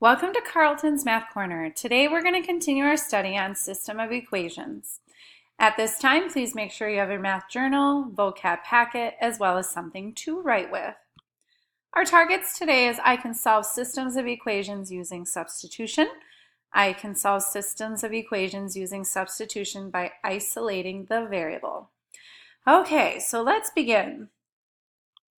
Welcome to Carlton's Math Corner. Today we're going to continue our study on system of equations. At this time, please make sure you have your math journal, vocab packet, as well as something to write with. Our targets today is I can solve systems of equations using substitution. I can solve systems of equations using substitution by isolating the variable. Okay, so let's begin.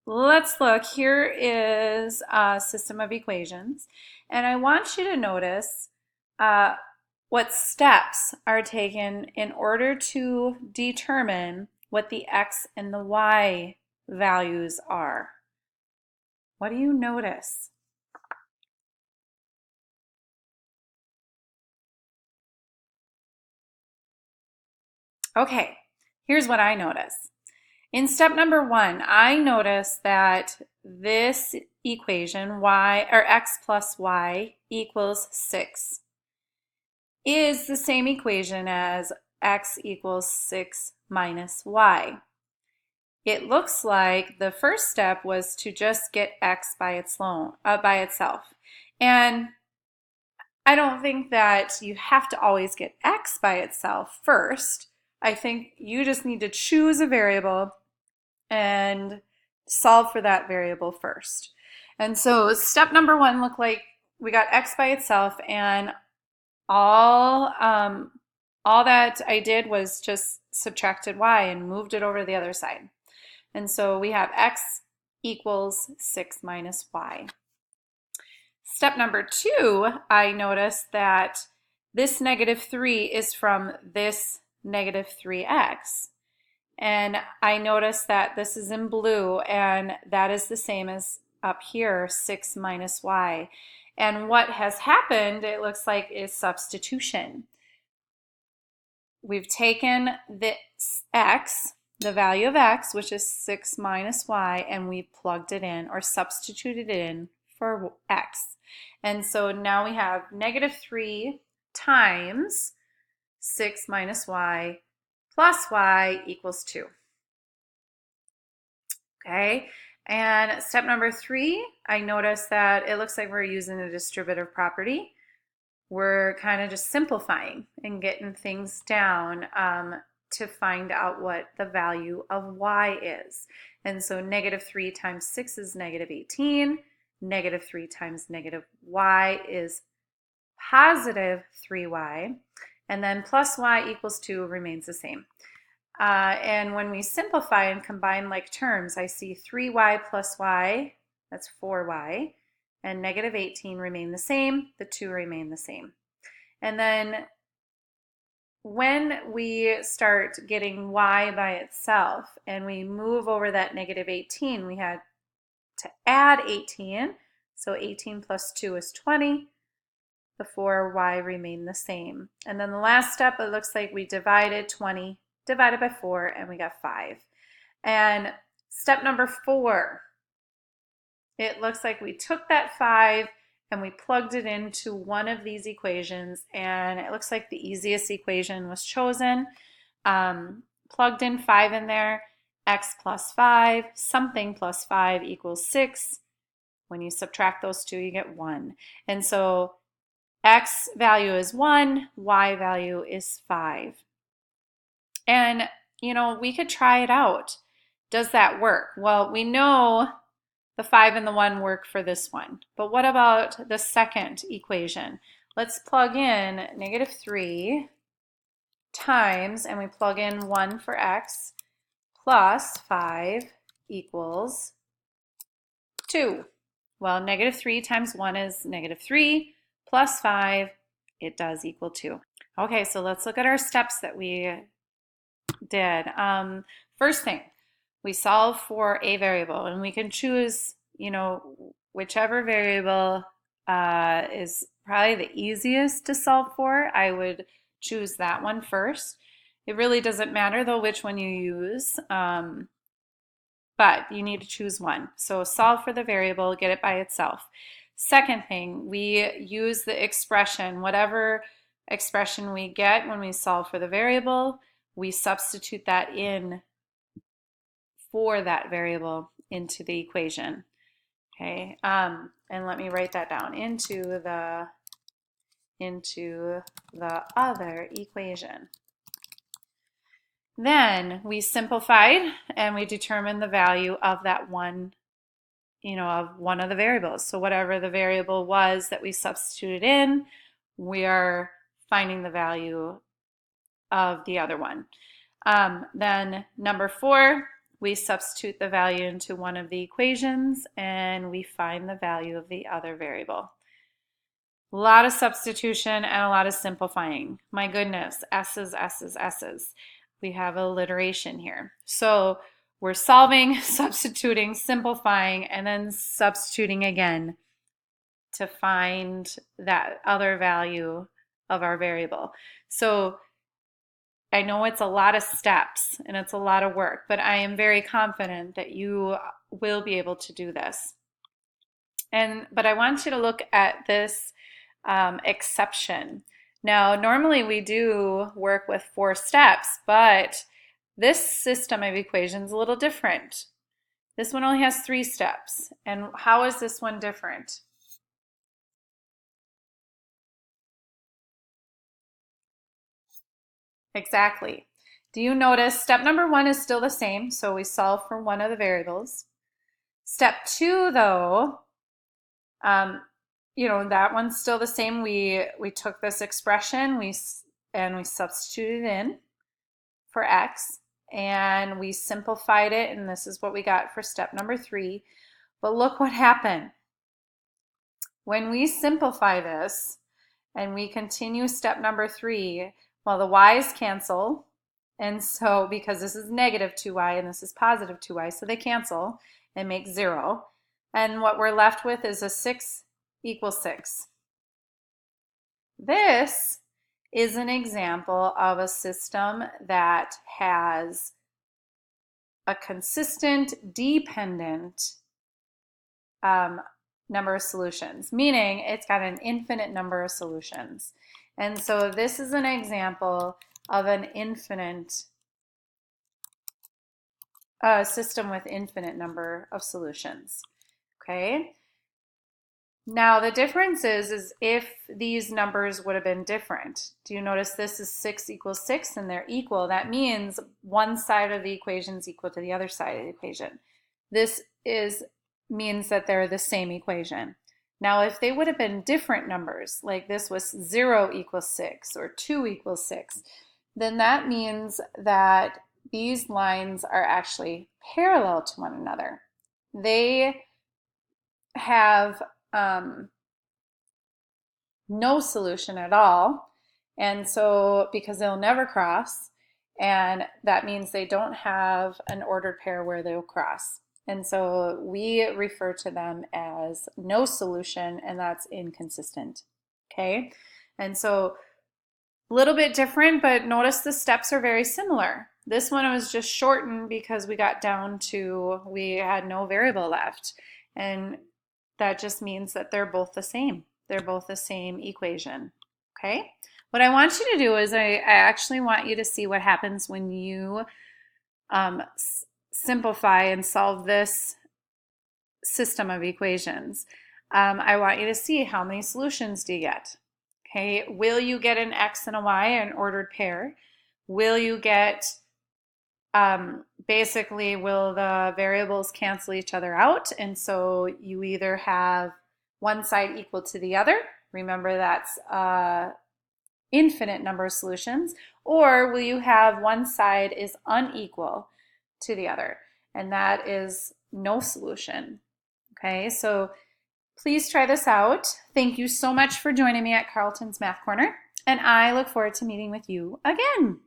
Let's look. Here is a system of equations, and I want you to notice what steps are taken in order to determine what the x and the y values are. What do you notice? Okay, here's what I notice. In step number 1, I notice that this equation, y or x plus y equals 6, is the same equation as x equals 6 minus y. It looks like the first step was to just get x by itself. And I don't think that you have to always get x by itself first. I think you just need to choose a variable and solve for that variable first. And so step number 1 looked like we got x by itself, and all that I did was just subtracted y and moved it over to the other side. And so we have x equals 6 minus y. Step number 2, I noticed that this -3 is from this -3x. And I noticed that this is in blue, and that is the same as up here, 6 minus y. And what has happened, it looks like, is substitution. We've taken this x, the value of x, which is 6 minus y, and we plugged it in or substituted it in for x. And so now we have -3 times 6 minus y plus y equals 2. Okay, and step number 3, I noticed that it looks like we're using the distributive property. We're kind of just simplifying and getting things down to find out what the value of y is. And so -3 times 6 is -18. -3 times -y is positive 3y. And then plus y equals 2 remains the same. And when we simplify and combine like terms, I see 3y plus y, that's 4y, and -18 remain the same, the 2 remain the same. And then when we start getting y by itself and we move over that -18, we had to add 18, so 18 plus 2 is 20. The 4y remain the same. And then the last step, it looks like we divided 20 divided by 4, and we got 5. And step number 4, it looks like we took that 5 and we plugged it into one of these equations, and it looks like the easiest equation was chosen. Plugged in 5 in there, x plus 5, something plus 5 equals 6. When you subtract those two, you get 1. And so x value is 1, y value is 5. And, we could try it out. Does that work? Well, we know the 5 and the 1 work for this one. But what about the second equation? Let's plug in -3 times, and we plug in 1 for x, plus 5 equals 2. Well, -3 times 1 is -3. Plus 5, it does equal 2. Okay, so let's look at our steps that we did. First thing, we solve for a variable, and we can choose, whichever variable is probably the easiest to solve for. I would choose that one first. It really doesn't matter, though, which one you use, but you need to choose one. So solve for the variable, get it by itself. Second thing, we use the expression, whatever expression we get when we solve for the variable, we substitute that in for that variable into the equation. Okay, and let me write that down, into the other equation. Then we simplified and we determined the value of that one, of one of the variables. So whatever the variable was that we substituted in, we are finding the value of the other one. Then number 4, we substitute the value into one of the equations and we find the value of the other variable. A lot of substitution and a lot of simplifying. My goodness, S's, S's, S's. We have alliteration here. So we're solving, substituting, simplifying, and then substituting again to find that other value of our variable. So I know it's a lot of steps and it's a lot of work, but I am very confident that you will be able to do this. But I want you to look at this exception. Now, normally we do work with 4 steps, but this system of equations is a little different. This one only has 3 steps. And how is this one different? Exactly. Do you notice step number 1 is still the same, so we solve for one of the variables. Step 2, though, that one's still the same. We took this expression and we substituted in for x, and we simplified it, and this is what we got for step number 3. But look what happened. When we simplify this and we continue step number 3, well, the y's cancel, and so because this is negative 2y and this is positive 2y, so they cancel and make 0. And what we're left with is a 6 equals 6. This is an example of a system that has a consistent dependent number of solutions, meaning it's got an infinite number of solutions. And so this is an example of an infinite system with infinite number of solutions. Okay. Now the difference is if these numbers would have been different. Do you notice this is 6 equals 6 and they're equal? That means one side of the equation is equal to the other side of the equation. This means that they're the same equation. Now if they would have been different numbers, like this was 0 equals 6 or 2 equals 6, then that means that these lines are actually parallel to one another. They have no solution at all, and so because they'll never cross, and that means they don't have an ordered pair where they'll cross, and so we refer to them as no solution, and that's inconsistent. Okay, and so a little bit different, but notice the steps are very similar. This one was just shortened because we got down to, we had no variable left, and that just means that they're both the same. They're both the same equation, okay? What I want you to do is I actually want you to see what happens when you simplify and solve this system of equations. I want you to see how many solutions do you get, okay? Will you get an x and a y, an ordered pair? Will you get basically, will the variables cancel each other out? And so you either have one side equal to the other. Remember, that's infinite number of solutions. Or will you have one side is unequal to the other? And that is no solution. Okay, so please try this out. Thank you so much for joining me at Carlton's Math Corner. And I look forward to meeting with you again.